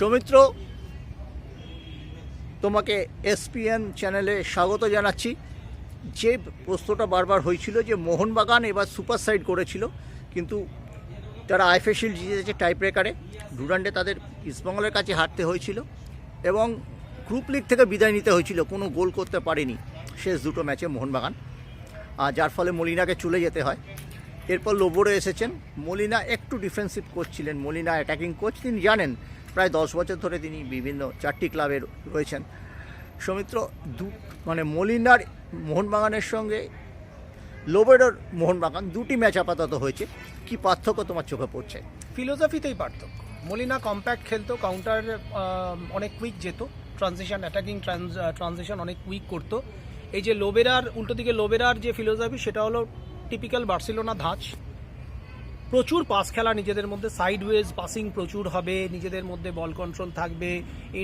সৌমিত্র, তোমাকে এসপিএন চ্যানেলে স্বাগত জানাচ্ছি। যে প্রশ্নটা বারবার হয়েছিল যে মোহনবাগান এবার সুপার সাইড করেছিল, কিন্তু তারা আইএফএ শিল্ড জিতেছে টাই ব্রেকারে। ডুরান্ডে তাদের ইস্টবেঙ্গলের কাছে হারতে হয়েছিল এবং গ্রুপ লিগ থেকে বিদায় নিতে হয়েছিল, কোনো গোল করতে পারেনি শেষ দুটো ম্যাচে মোহনবাগান, যার ফলে মলিনাকে চলে যেতে হয়। এরপর লোবোরে এসেছেন। মলিনা একটু ডিফেন্সিভ কোচ ছিলেন, মলিনা অ্যাটাকিং কোচ। তিনি জানেন, প্রায় 10 বছর ধরে তিনি বিভিন্ন 4টি ক্লাবে রয়েছেন। সৌমিত্র, মলিনার মোহনবাগানের সঙ্গে লোবেরোর মোহনবাগান দুটি ম্যাচ আপাতত হয়েছে, কি পার্থক্য তোমার চোখে পড়ছে? ফিলোসফিতেই পার্থক্য। মলিনা কম্প্যাক্ট খেলতো, কাউন্টার অনেক কুইক যেত, ট্রানজিশন অ্যাটাকিং ট্রানজিশন অনেক কুইক করতো। এই যে লোবেরার উল্টো দিকে লোবেরার যে ফিলোসফি, সেটা হলো টিপিক্যাল বার্সেলোনা ধাঁচ। প্রচুর পাস খেলা নিজেদের মধ্যে, সাইডওয়েজ পাসিং প্রচুর হবে, নিজেদের মধ্যে বল কন্ট্রোল থাকবে।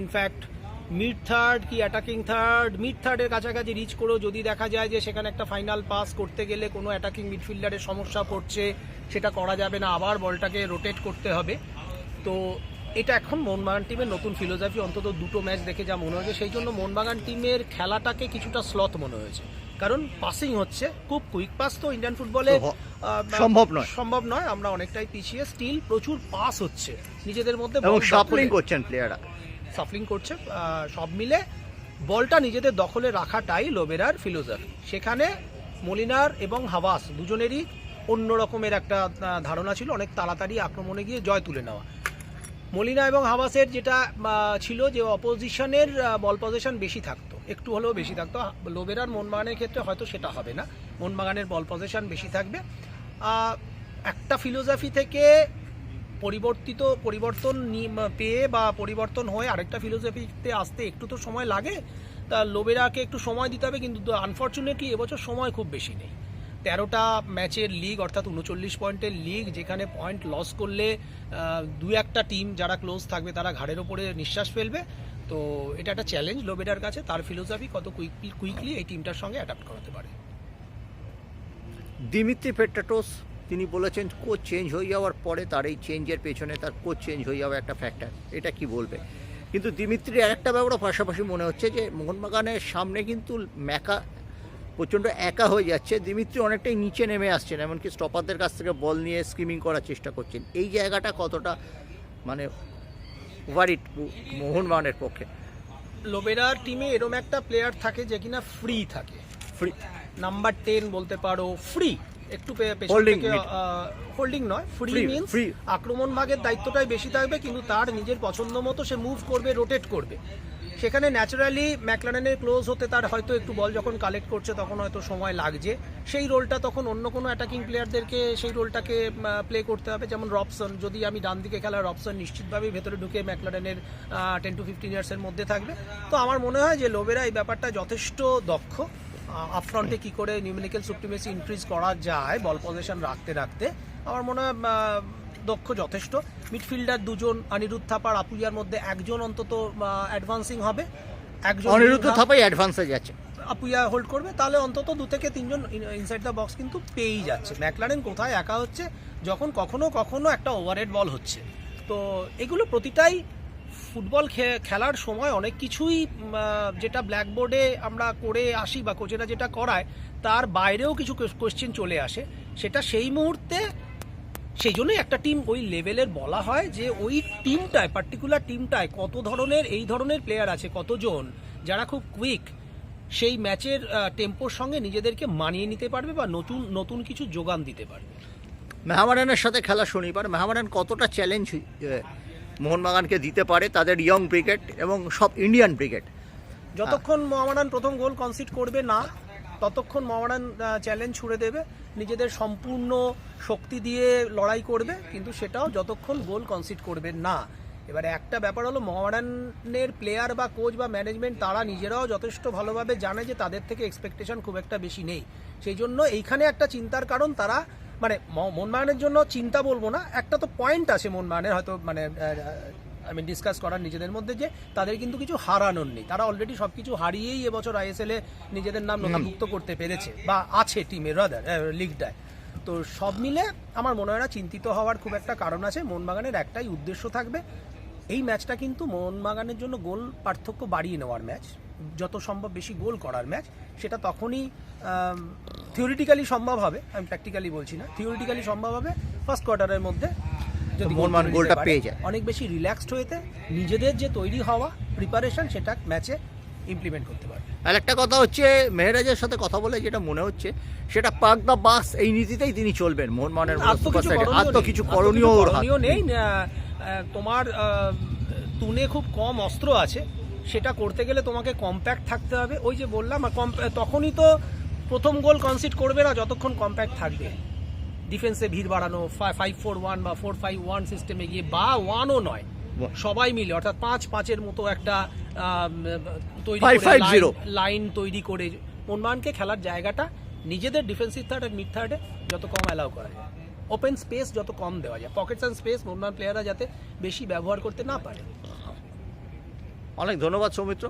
ইনফ্যাক্ট মিড থার্ড কি অ্যাটাকিং থার্ড, মিড থার্ডের কাছাকাছি রিচ করেও যদি দেখা যায় যে সেখানে একটা ফাইনাল পাস করতে গেলে কোনো অ্যাটাকিং মিডফিল্ডারের সমস্যা পড়ছে, সেটা করা যাবে না, আবার বলটাকে রোটেট করতে হবে। তো এটা এখন মোহনবাগান টিমের নতুন ফিলোসফি, অন্তত দুটো ম্যাচ দেখে যা মনে হয়েছে। সেই জন্য মোহনবাগান টিমের খেলাটাকে কিছুটা স্লথ মনে হয়েছে, কারণ পাসিং হচ্ছে খুব কুইক পাস, তো ইন্ডিয়ান ফুটবলে সম্ভব নয়, আমরা অনেকটাই পিছিয়ে। স্টিল প্রচুর পাস হচ্ছে নিজেদের মধ্যে, শাফলিং করছেন প্লেয়াররা, সাফলিং করছে, সব মিলে বলটা নিজেদের দখলে রাখাটাই লোবেরার ফিলোসফি। সেখানে মলিনার এবং হাওয়াস দুজনেরই অন্য রকমের একটা ধারণা ছিল, অনেক তাড়াতাড়ি আক্রমণে গিয়ে জয় তুলে নেওয়া। মলিনা এবং হাওয়াসের যেটা ছিল যে অপোজিশনের বল পজিশন বেশি থাকতো, একটু হলেও বেশি থাকতো। লোবেরার মোহনবাগানের ক্ষেত্রে হয়তো সেটা হবে না, মোহনবাগানের বল পজিশন বেশি থাকবে। একটা ফিলোসফি থেকে পরিবর্তন পেয়ে বা পরিবর্তন হয়ে আরেকটা ফিলোসফিতে আসতে একটু তো সময় লাগে। তা লোবেরাকে একটু সময় দিতে হবে, কিন্তু আনফর্চুনেটলি এবছর সময় খুব বেশি নেই। 13টা ম্যাচের লিগ, অর্থাৎ 39 পয়েন্টের লিগ, যেখানে পয়েন্ট লস করলে দু একটা টিম যারা ক্লোজ থাকবে তারা ঘাড়ের ওপরে নিঃশ্বাস ফেলবে। তো এটা একটা চ্যালেঞ্জ লোবেরার কাছে, তার ফিলোসফি কত কুইকলি এই টিমটার সঙ্গে অ্যাডাপ্ট করাতে পারে। দিমিত্রি পেট্রাটোস তিনি বলেছেন কোচ চেঞ্জ হয়ে যাওয়ার পরে তার এই চেঞ্জের পেছনে তার কোচ চেঞ্জ হয়ে যাওয়া একটা ফ্যাক্টর, এটা কি বলবে? কিন্তু দিমিত্রির আরেকটা ব্যাপারও পাশাপাশি মনে হচ্ছে যে মোহনবাগানের সামনে কিন্তু ম্যাকা প্রচণ্ড একা হয়ে যাচ্ছে। দিমিত্রি অনেকটাই নিচে নেমে আসছেন, এমনকি স্টপারদের কাছ থেকে বল নিয়ে স্কিমিং করার চেষ্টা করছেন। এই জায়গাটা কতটা ওভারহিট মোহনবাগানের পক্ষে? লোবেরার টিমে এরকম একটা প্লেয়ার থাকে যে কিনা ফ্রি থাকে, ফ্রি নাম্বার 10 বলতে পারো, ফ্রি একটু হোল্ডিং নয়, ফ্রি মিন্স আক্রমণ ভাগের দায়িত্বটাই বেশি থাকবে, কিন্তু তার নিজের পছন্দ মতো সে মুভ করবে, রোটেট করবে। সেখানে ন্যাচারালি ম্যাকলারেনের ক্লোজ হতে তার হয়তো একটু বল যখন কালেক্ট করছে তখন হয়তো সময় লাগছে। সেই রোলটা তখন অন্য কোনো অ্যাটাকিং প্লেয়ারদেরকে সেই রোলটাকে প্লে করতে হবে। যেমন রবসন, যদি আমি ডান দিকে খেলা, রবসন নিশ্চিতভাবেই ভেতরে ঢুকে ম্যাকলারেনের 10 to 15 ইয়ার্সের মধ্যে থাকবে। তো আমার মনে হয় যে লোবেরা এই ব্যাপারটা যথেষ্ট দক্ষ। আপফ্রন্টে কী করে নিউমেরিক্যাল সুপ্রিমেসি ইনক্রিজ করা যায় বল পজিশন রাখতে রাখতে, আমার মনে হয় দক্ষ যথেষ্ট। মিডফিল্ডার দুজন, অনিরুদ্ধ থাপার আপুইয়ার মধ্যে একজন অন্তত অ্যাডভান্সিং হবে, একজন অনিরুদ্ধ থাপাই অ্যাডভান্সে যাচ্ছে, আপুইয়া হোল্ড করবে, তাহলে অন্তত 2 থেকে 3 জন ইনসাইড দ্য বক্স কিন্তু পেয়েই যাচ্ছে। ম্যাকলারেন কোথায় একা হচ্ছে, যখন কখনো কখনো একটা ওভারহেড বল হচ্ছে। তো এগুলো প্রতিটাই ফুটবল খেলার সময় অনেক কিছুই যেটা ব্ল্যাকবোর্ডে আমরা করে আসি বা কোচেরা যেটা করায় তার বাইরেও কিছু কোয়েশ্চেন চলে আসে, সেটা সেই মুহূর্তে। সেই জন্যই একটা টিম ওই লেভেলের বলা হয় যে ওই টিমটায়, পার্টিকুলার টিমটায় কত ধরনের এই ধরনের প্লেয়ার আছে, কতজন যারা খুব কুইক সেই ম্যাচের টেম্পোর সঙ্গে নিজেদেরকে মানিয়ে নিতে পারবে বা নতুন কিছু যোগান দিতে পারবে। মেহমানের সাথে খেলা শনিবার, মেহমান কতটা চ্যালেঞ্জ মোহনবাগানকে দিতে পারে তাদের ইয়ং ব্রিগেড এবং সব ইন্ডিয়ান ব্রিগেড? যতক্ষণ মোহামেডান প্রথম গোল কনসিড করবে না, ততক্ষণ মোহামেডান চ্যালেঞ্জ ছুড়ে দেবে, নিজেদের সম্পূর্ণ শক্তি দিয়ে লড়াই করবে, কিন্তু সেটাও যতক্ষণ গোল কনসিড করবে না। এবারে একটা ব্যাপার হলো, মোহামেডানের প্লেয়ার বা কোচ বা ম্যানেজমেন্ট তারা নিজেরাও যথেষ্ট ভালোভাবে জানে যে তাদের থেকে এক্সপেকটেশন খুব একটা বেশি নেই। সেই জন্য এইখানে একটা চিন্তার কারণ, তারা মোহনবাগানের জন্য চিন্তা বলবো না, একটা তো পয়েন্ট আছে মোহনবাগানের, হয়তো আমি ডিসকাস করার নিজেদের মধ্যে, যে তাদের কিন্তু কিছু হারানোর নেই, তারা অলরেডি সব কিছু হারিয়েই এবছর আইএসএল এ নিজেদের নাম নথিভুক্ত করতে পেরেছে বা আছে টিমের লিগটায়। তো সব মিলে আমার মনে হয় না চিন্তিত হওয়ার খুব একটা কারণ আছে। মোহনবাগানের একটাই উদ্দেশ্য থাকবে, এই ম্যাচটা কিন্তু মোহনবাগানের জন্য গোল পার্থক্য বাড়িয়ে নেওয়ার ম্যাচ, যত সম্ভব বেশি গোল করার ম্যাচ। সেটা তখনই থিওরিটিক্যালি সম্ভব হবে, আমি প্র্যাকটিক্যালি বলছি না, থিওরিটিক্যালি সম্ভব হবে ফার্স্ট কোয়ার্টারের মধ্যে যদি মোহনবাগান গোল গোলটা দিতে পারে। পেয়ে যায়। অনেক বেশি রিল্যাক্সড হয়েতে নিজেদের যে তৈরি হওয়া প্রিপারেশন সেটা ম্যাচে ইমপ্লিমেন্ট করতে পারে। আর একটা কথা হচ্ছে, মেহরাজের সাথে কথা বলে যেটা মনে হচ্ছে সেটা পাক দা বাস এই নীতিতেই তিনি চলবেন মোহনবাগানের সুপার সাইডে। আর তো কিছু করণীয় ওর হাতে নেই। তোমার তুনে খুব কম অস্ত্র আছে, সেটা করতে গেলে তোমাকে কম্প্যাক্ট থাকতে হবে। ওই যে বললাম, তখনই তো প্রথম গোল কনসিড করবে না যতক্ষণ কম্প্যাক্ট থাকবে। ডিফেন্সে ভিড় বাড়ানো, 5-4-1 বা 4-5-1 সিস্টেমে গিয়ে, বা 1ও নয়, সবাই মিলে অর্থাৎ 5-5-এর মতো একটা তৈরি করে 5-5-0 লাইন তৈরি করে মোহনবাগানকে খেলার জায়গাটা নিজেদের ডিফেন্সিভ থার্ড আর মিড থার্ডে যত কম অ্যালাউ করা যায়, ওপেন স্পেস যত কম দেওয়া যায়, পকেটস অ্যান্ড স্পেস মোহনবাগান প্লেয়াররা যাতে বেশি ব্যবহার করতে না পারে। অনেক ধন্যবাদ সৌমিত্র।